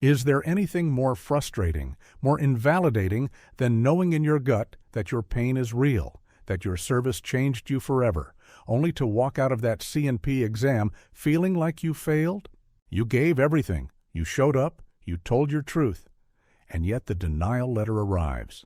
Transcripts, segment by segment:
Is there anything more frustrating, more invalidating than knowing in your gut that your pain is real, that your service changed you forever, only to walk out of that C&P exam feeling like you failed? You gave everything, you showed up, you told your truth, and yet the denial letter arrives.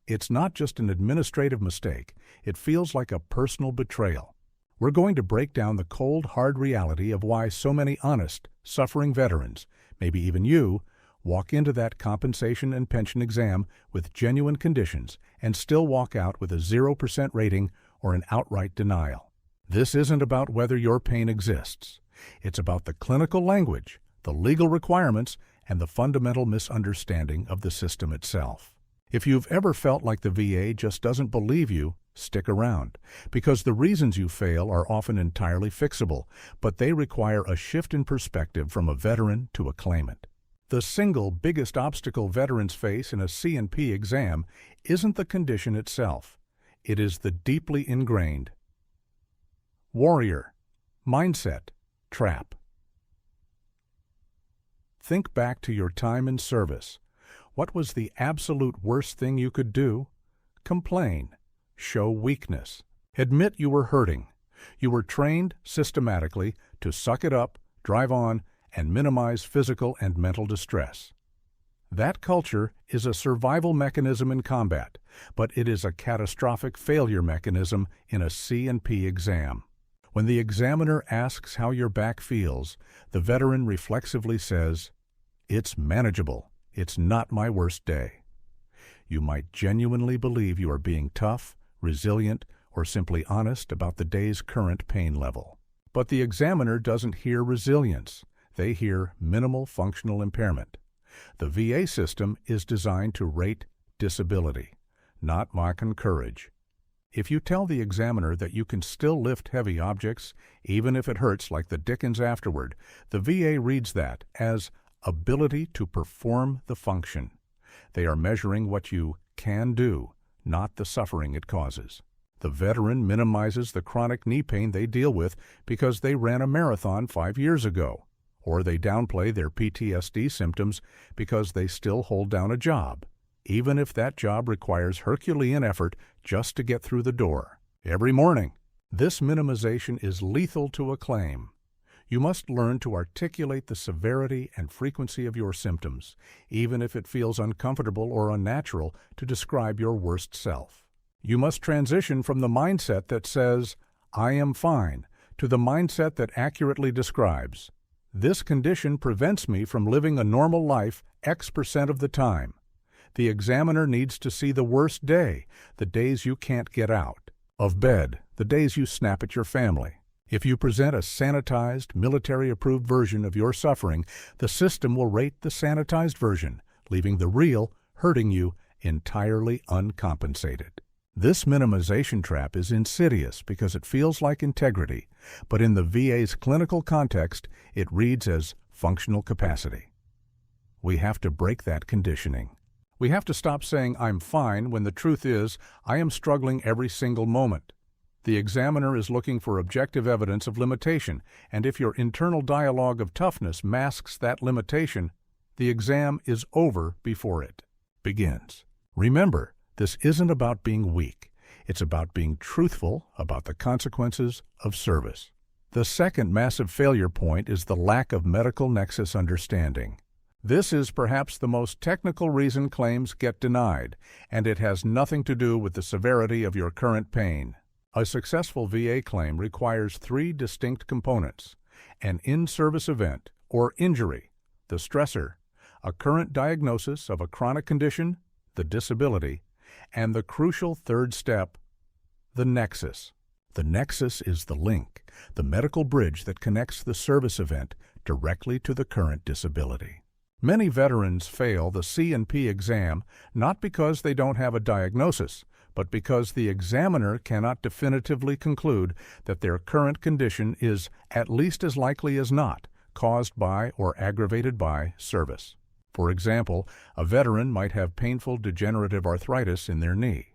It's not just an administrative mistake, it feels like a personal betrayal. We're going to break down the cold, hard reality of why so many honest, suffering veterans, maybe even you, walk into that compensation and pension exam with genuine conditions and still walk out with a 0% rating or an outright denial. This isn't about whether your pain exists. It's about the clinical language, the legal requirements, and the fundamental misunderstanding of the system itself. If you've ever felt like the VA just doesn't believe you, stick around, because the reasons you fail are often entirely fixable, but they require a shift in perspective from a veteran to a claimant. The single biggest obstacle veterans face in a C&P exam isn't the condition itself. It is the deeply ingrained warrior mindset trap. Think back to your time in service. What was the absolute worst thing you could do? Complain. Show weakness. Admit you were hurting. You were trained systematically to suck it up, drive on, and minimize physical and mental distress. That culture is a survival mechanism in combat, but it is a catastrophic failure mechanism in a C&P exam. When the examiner asks how your back feels, the veteran reflexively says, "It's manageable. It's not my worst day." You might genuinely believe you are being tough, resilient, or simply honest about the day's current pain level. But the examiner doesn't hear resilience. They hear minimal functional impairment. The VA system is designed to rate disability, not mock courage. If you tell the examiner that you can still lift heavy objects, even if it hurts like the dickens afterward, the VA reads that as ability to perform the function. They are measuring what you can do, not the suffering it causes. The veteran minimizes the chronic knee pain they deal with because they ran a marathon 5 years ago, or they downplay their PTSD symptoms because they still hold down a job, even if that job requires Herculean effort just to get through the door every morning. This minimization is lethal to a claim. You must learn to articulate the severity and frequency of your symptoms, even if it feels uncomfortable or unnatural to describe your worst self. You must transition from the mindset that says, "I am fine," to the mindset that accurately describes, "This condition prevents me from living a normal life X% of the time." The examiner needs to see the worst day, the days you can't get out of bed, the days you snap at your family. If you present a sanitized, military-approved version of your suffering, the system will rate the sanitized version, leaving the real, hurting you, entirely uncompensated. This minimization trap is insidious because it feels like integrity, but in the VA's clinical context, it reads as functional capacity. We have to break that conditioning. We have to stop saying, "I'm fine," when the truth is, I am struggling every single moment. The examiner is looking for objective evidence of limitation, and if your internal dialogue of toughness masks that limitation, the exam is over before it begins. Remember, this isn't about being weak. It's about being truthful about the consequences of service. The second massive failure point is the lack of medical nexus understanding. This is perhaps the most technical reason claims get denied, and it has nothing to do with the severity of your current pain. A successful VA claim requires 3 distinct components: an in-service event or injury, the stressor, a current diagnosis of a chronic condition, the disability, and the crucial third step, the nexus. The nexus is the link, the medical bridge that connects the service event directly to the current disability. Many veterans fail the C&P exam not because they don't have a diagnosis, but because the examiner cannot definitively conclude that their current condition is, at least as likely as not, caused by or aggravated by service. For example, a veteran might have painful degenerative arthritis in their knee.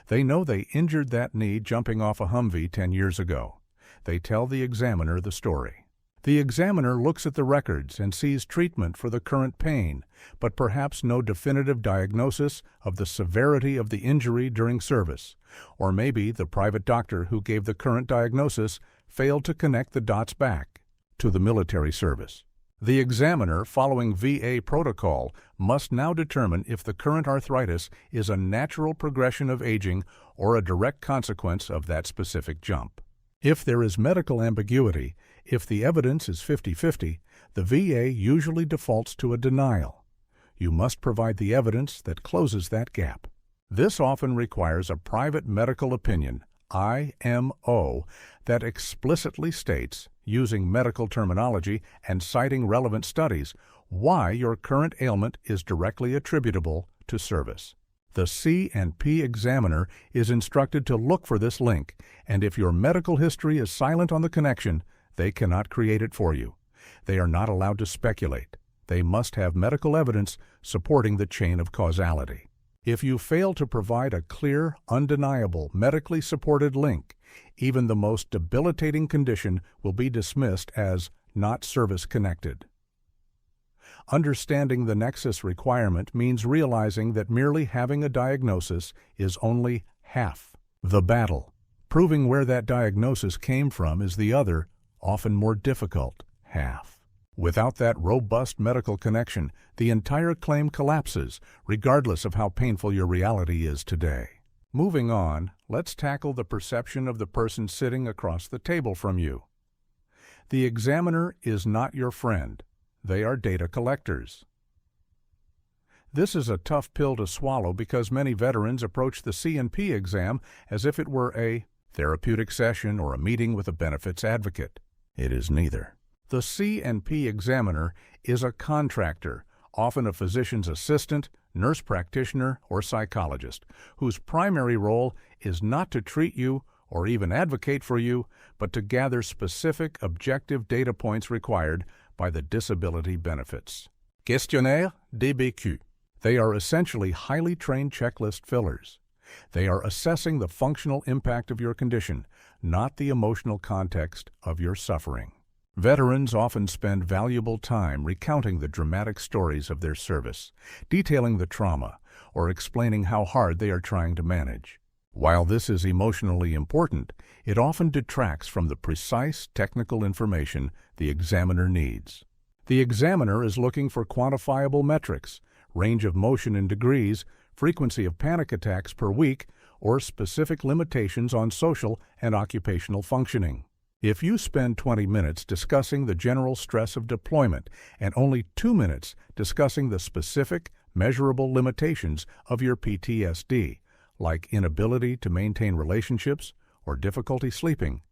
They know they injured that knee jumping off a Humvee 10 years ago. They tell the examiner the story. The examiner looks at the records and sees treatment for the current pain, but perhaps no definitive diagnosis of the severity of the injury during service, or maybe the private doctor who gave the current diagnosis failed to connect the dots back to the military service. The examiner, following VA protocol, must now determine if the current arthritis is a natural progression of aging or a direct consequence of that specific jump. If there is medical ambiguity, if the evidence is 50-50, the VA usually defaults to a denial. You must provide the evidence that closes that gap. This often requires a private medical opinion, IMO, that explicitly states, using medical terminology and citing relevant studies, why your current ailment is directly attributable to service. The C&P examiner is instructed to look for this link, and if your medical history is silent on the connection, they cannot create it for you. They are not allowed to speculate. They must have medical evidence supporting the chain of causality. If you fail to provide a clear, undeniable, medically supported link, even the most debilitating condition will be dismissed as not service-connected. Understanding the nexus requirement means realizing that merely having a diagnosis is only half the battle. Proving where that diagnosis came from is the other, often more difficult, half. Without that robust medical connection, the entire claim collapses, regardless of how painful your reality is today. Moving on, let's tackle the perception of the person sitting across the table from you. The examiner is not your friend. They are data collectors. This is a tough pill to swallow because many veterans approach the C&P exam as if it were a therapeutic session or a meeting with a benefits advocate. It is neither. The C&P examiner is a contractor, often a physician's assistant, nurse practitioner, or psychologist, whose primary role is not to treat you or even advocate for you, but to gather specific objective data points required by the disability benefits. Questionnaire DBQ. They are essentially highly trained checklist fillers. They are assessing the functional impact of your condition, not the emotional context of your suffering. Veterans often spend valuable time recounting the dramatic stories of their service, detailing the trauma, or explaining how hard they are trying to manage. While this is emotionally important, it often detracts from the precise technical information the examiner needs. The examiner is looking for quantifiable metrics, range of motion in degrees, frequency of panic attacks per week, or specific limitations on social and occupational functioning. If you spend 20 minutes discussing the general stress of deployment and only 2 minutes discussing the specific, measurable limitations of your PTSD, like inability to maintain relationships or difficulty sleeping,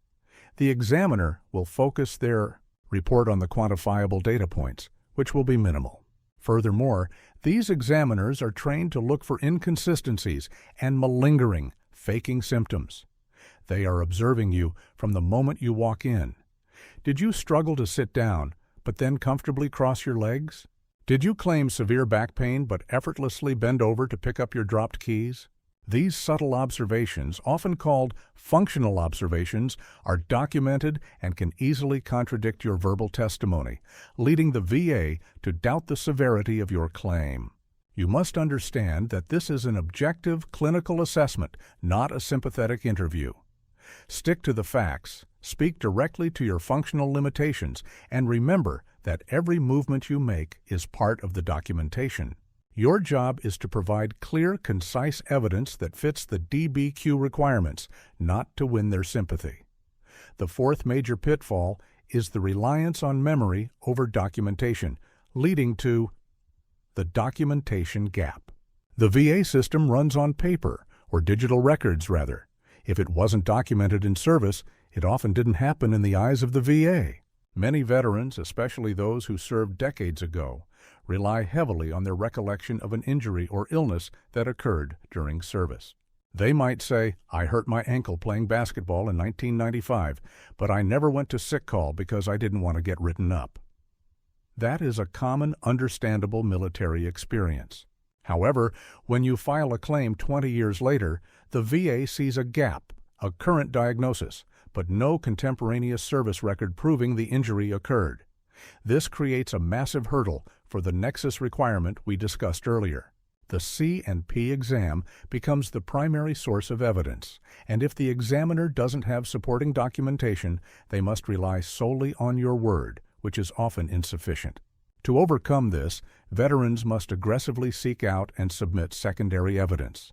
the examiner will focus their report on the quantifiable data points, which will be minimal. Furthermore, these examiners are trained to look for inconsistencies and malingering, faking symptoms. They are observing you from the moment you walk in. Did you struggle to sit down, but then comfortably cross your legs? Did you claim severe back pain but effortlessly bend over to pick up your dropped keys? These subtle observations, often called functional observations, are documented and can easily contradict your verbal testimony, leading the VA to doubt the severity of your claim. You must understand that this is an objective clinical assessment, not a sympathetic interview. Stick to the facts, speak directly to your functional limitations, and remember that every movement you make is part of the documentation. Your job is to provide clear, concise evidence that fits the DBQ requirements, not to win their sympathy. The fourth major pitfall is the reliance on memory over documentation, leading to the documentation gap. The VA system runs on paper, or digital records rather. If it wasn't documented in service, it often didn't happen in the eyes of the VA. Many veterans, especially those who served decades ago, rely heavily on their recollection of an injury or illness that occurred during service. They might say, "I hurt my ankle playing basketball in 1995, but I never went to sick call because I didn't want to get written up." That is a common, understandable military experience. However, when you file a claim 20 years later, the VA sees a gap, a current diagnosis, but no contemporaneous service record proving the injury occurred. This creates a massive hurdle for the nexus requirement we discussed earlier. The C&P exam becomes the primary source of evidence, and if the examiner doesn't have supporting documentation, they must rely solely on your word, which is often insufficient. To overcome this, veterans must aggressively seek out and submit secondary evidence.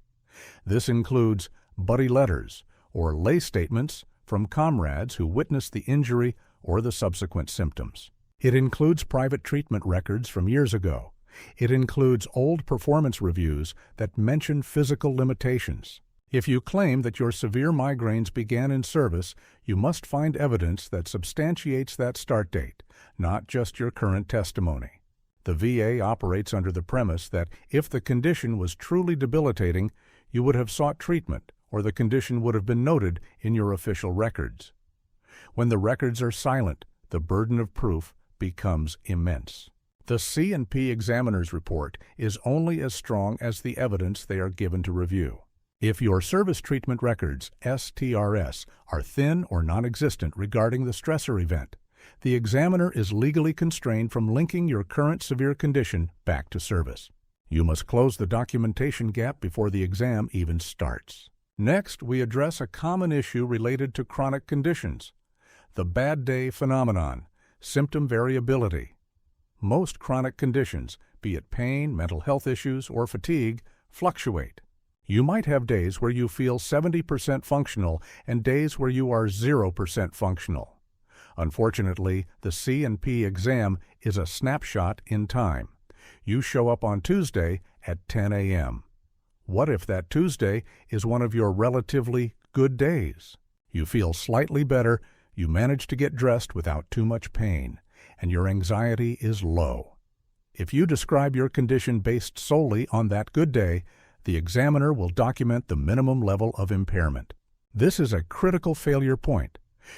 This includes buddy letters or lay statements from comrades who witnessed the injury or the subsequent symptoms. It includes private treatment records from years ago. It includes old performance reviews that mention physical limitations. If you claim that your severe migraines began in service, you must find evidence that substantiates that start date, not just your current testimony. The VA operates under the premise that if the condition was truly debilitating, you would have sought treatment or the condition would have been noted in your official records. When the records are silent, the burden of proof becomes immense. The C&P examiner's report is only as strong as the evidence they are given to review. If your service treatment records, STRS, are thin or non-existent regarding the stressor event, the examiner is legally constrained from linking your current severe condition back to service. You must close the documentation gap before the exam even starts. Next, we address a common issue related to chronic conditions: the bad day phenomenon, symptom variability. Most chronic conditions, be it pain, mental health issues, or fatigue, fluctuate. You might have days where you feel 70% functional and days where you are 0% functional. Unfortunately, the C&P exam is a snapshot in time. You show up on Tuesday at 10 a.m. What if that Tuesday is one of your relatively good days? You feel slightly better, you manage to get dressed without too much pain, and your anxiety is low. If you describe your condition based solely on that good day, the examiner will document the minimum level of impairment. This is a critical failure point.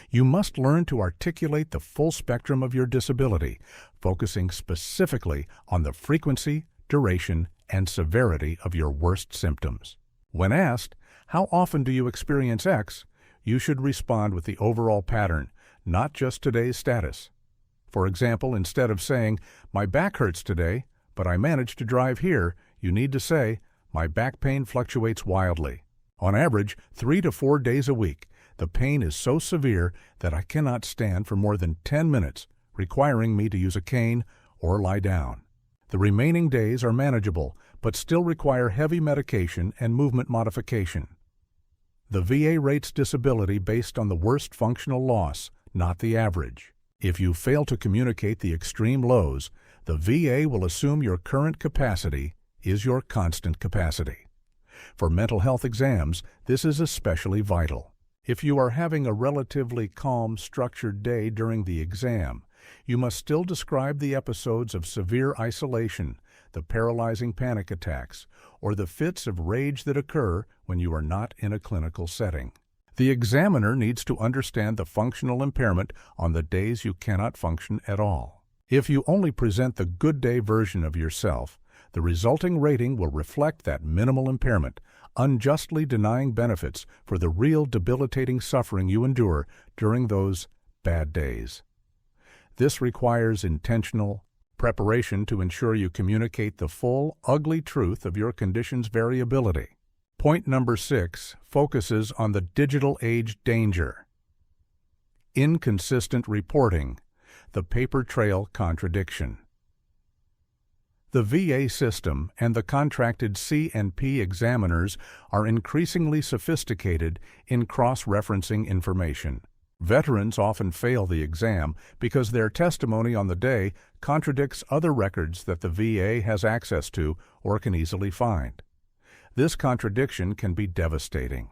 You must learn to articulate the full spectrum of your disability, focusing specifically on the frequency, duration, and severity of your worst symptoms. When asked, "How often do you experience X?" you should respond with the overall pattern, not just today's status. For example, instead of saying, "My back hurts today, but I managed to drive here," you need to say, "My back pain fluctuates wildly. On average, 3 to 4 days a week. The pain is so severe that I cannot stand for more than 10 minutes, requiring me to use a cane or lie down. The remaining days are manageable, but still require heavy medication and movement modification." The VA rates disability based on the worst functional loss, not the average. If you fail to communicate the extreme lows, the VA will assume your current capacity is your constant capacity. For mental health exams, this is especially vital. If you are having a relatively calm, structured day during the exam, you must still describe the episodes of severe isolation, the paralyzing panic attacks, or the fits of rage that occur when you are not in a clinical setting. The examiner needs to understand the functional impairment on the days you cannot function at all. If you only present the good day version of yourself, the resulting rating will reflect that minimal impairment, unjustly denying benefits for the real debilitating suffering you endure during those bad days. This requires intentional preparation to ensure you communicate the full, ugly truth of your condition's variability. Point number 6 focuses on the digital age danger. Inconsistent reporting, the paper trail contradiction. The VA system and the contracted C&P examiners are increasingly sophisticated in cross-referencing information. Veterans often fail the exam because their testimony on the day contradicts other records that the VA has access to or can easily find. This contradiction can be devastating.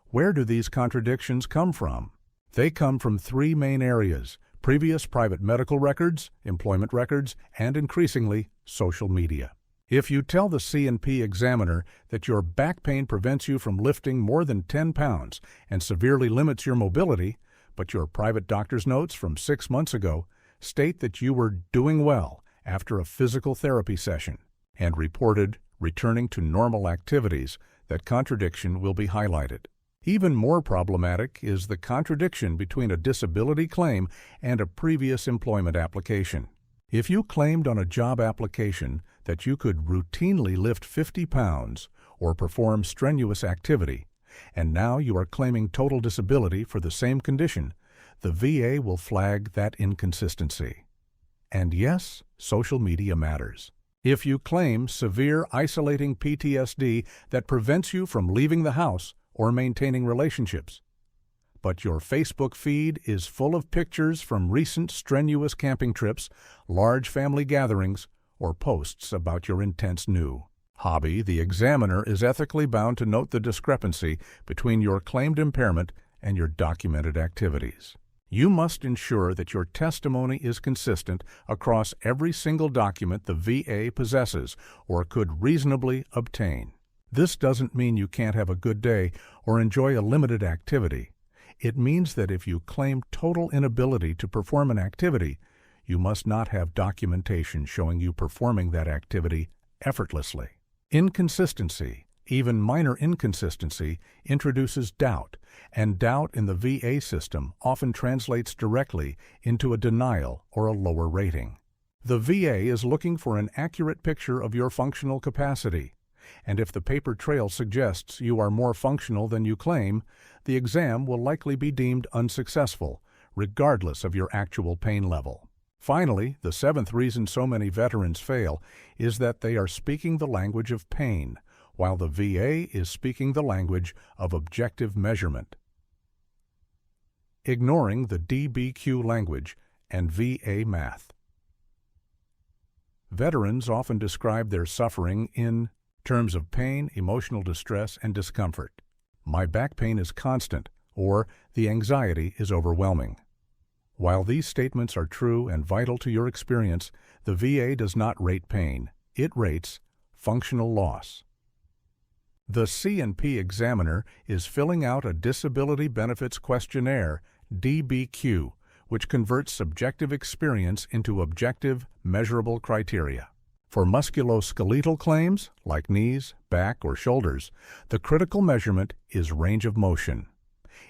Where do these contradictions come from? They come from 3 main areas: previous private medical records, employment records, and increasingly, social media. If you tell the C&P examiner that your back pain prevents you from lifting more than 10 pounds and severely limits your mobility, but your private doctor's notes from 6 months ago state that you were doing well after a physical therapy session and reported returning to normal activities, that contradiction will be highlighted. Even more problematic is the contradiction between a disability claim and a previous employment application. If you claimed on a job application that you could routinely lift 50 pounds or perform strenuous activity, and now you are claiming total disability for the same condition, the VA will flag that inconsistency. And yes, social media matters. If you claim severe isolating PTSD that prevents you from leaving the house or maintaining relationships, but your Facebook feed is full of pictures from recent strenuous camping trips, large family gatherings, or posts about your intense new hobby, the examiner is ethically bound to note the discrepancy between your claimed impairment and your documented activities. You must ensure that your testimony is consistent across every single document the VA possesses or could reasonably obtain. This doesn't mean you can't have a good day or enjoy a limited activity. It means that if you claim total inability to perform an activity, you must not have documentation showing you performing that activity effortlessly. Inconsistency, even minor inconsistency, introduces doubt, and doubt in the VA system often translates directly into a denial or a lower rating. The VA is looking for an accurate picture of your functional capacity, and if the paper trail suggests you are more functional than you claim, the exam will likely be deemed unsuccessful, regardless of your actual pain level. Finally, the seventh reason so many veterans fail is that they are speaking the language of pain, while the VA is speaking the language of objective measurement. Ignoring the DBQ language and VA math. Veterans often describe their suffering in terms of pain, emotional distress, and discomfort. My back pain is constant, or the anxiety is overwhelming. While these statements are true and vital to your experience, the VA does not rate pain. It rates functional loss. The C&P examiner is filling out a Disability Benefits Questionnaire, DBQ, which converts subjective experience into objective, measurable criteria. For musculoskeletal claims, like knees, back, or shoulders, the critical measurement is range of motion.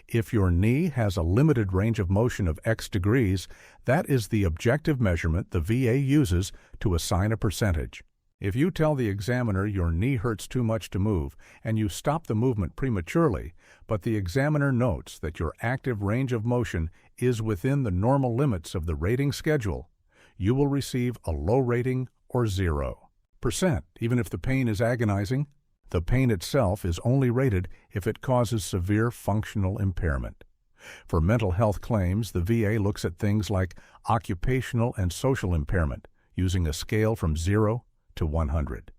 If your knee has a limited range of motion of X degrees, that is the objective measurement the VA uses to assign a percentage. If you tell the examiner your knee hurts too much to move and you stop the movement prematurely, but the examiner notes that your active range of motion is within the normal limits of the rating schedule, you will receive a low rating or 0%, even if the pain is agonizing. The pain itself is only rated if it causes severe functional impairment. For mental health claims, the VA looks at things like occupational and social impairment, using a scale from 0 to 100.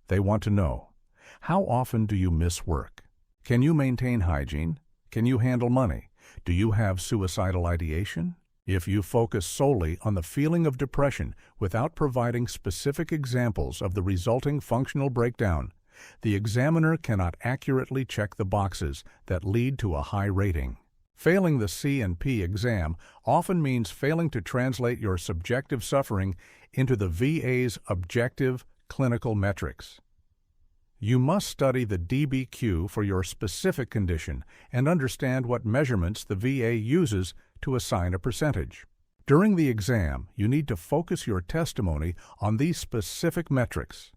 They want to know, how often do you miss work? Can you maintain hygiene? Can you handle money? Do you have suicidal ideation? If you focus solely on the feeling of depression without providing specific examples of the resulting functional breakdown, the examiner cannot accurately check the boxes that lead to a high rating. Failing the C&P exam often means failing to translate your subjective suffering into the VA's objective clinical metrics. You must study the DBQ for your specific condition and understand what measurements the VA uses to assign a percentage. During the exam, you need to focus your testimony on these specific metrics: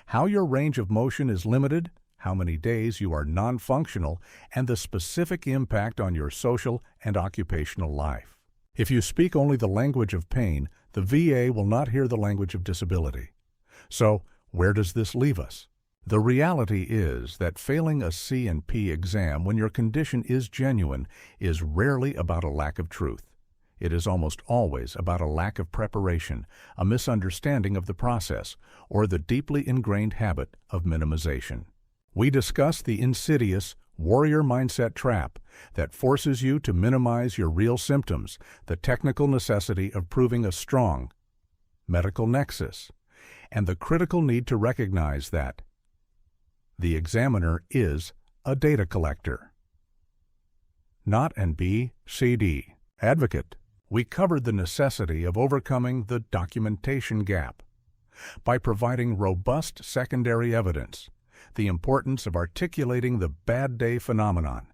how your range of motion is limited, how many days you are non-functional, and the specific impact on your social and occupational life. If you speak only the language of pain, the VA will not hear the language of disability. So, where does this leave us? The reality is that failing a C&P exam when your condition is genuine is rarely about a lack of truth. It is almost always about a lack of preparation, a misunderstanding of the process, or the deeply ingrained habit of minimization. We discuss the insidious warrior mindset trap that forces you to minimize your real symptoms, the technical necessity of proving a strong medical nexus, and the critical need to recognize that the examiner is a data collector, not an BCD advocate. We covered the necessity of overcoming the documentation gap by providing robust secondary evidence, the importance of articulating the bad day phenomenon,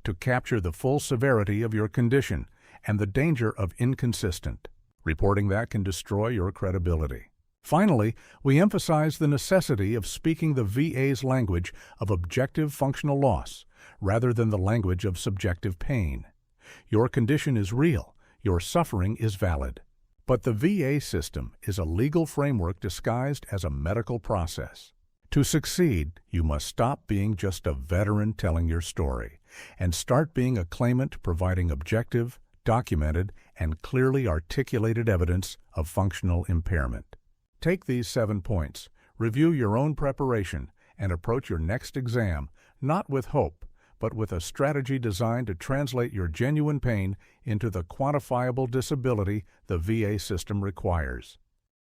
to capture the full severity of your condition and the danger of inconsistent. Reporting that can destroy your credibility. Finally, we emphasize the necessity of speaking the VA's language of objective functional loss rather than the language of subjective pain. Your condition is real, your suffering is valid. But the VA system is a legal framework disguised as a medical process. To succeed, you must stop being just a veteran telling your story and start being a claimant providing objective, documented, and clearly articulated evidence of functional impairment. Take these 7 points, review your own preparation, and approach your next exam not with hope, but with a strategy designed to translate your genuine pain into the quantifiable disability the VA system requires.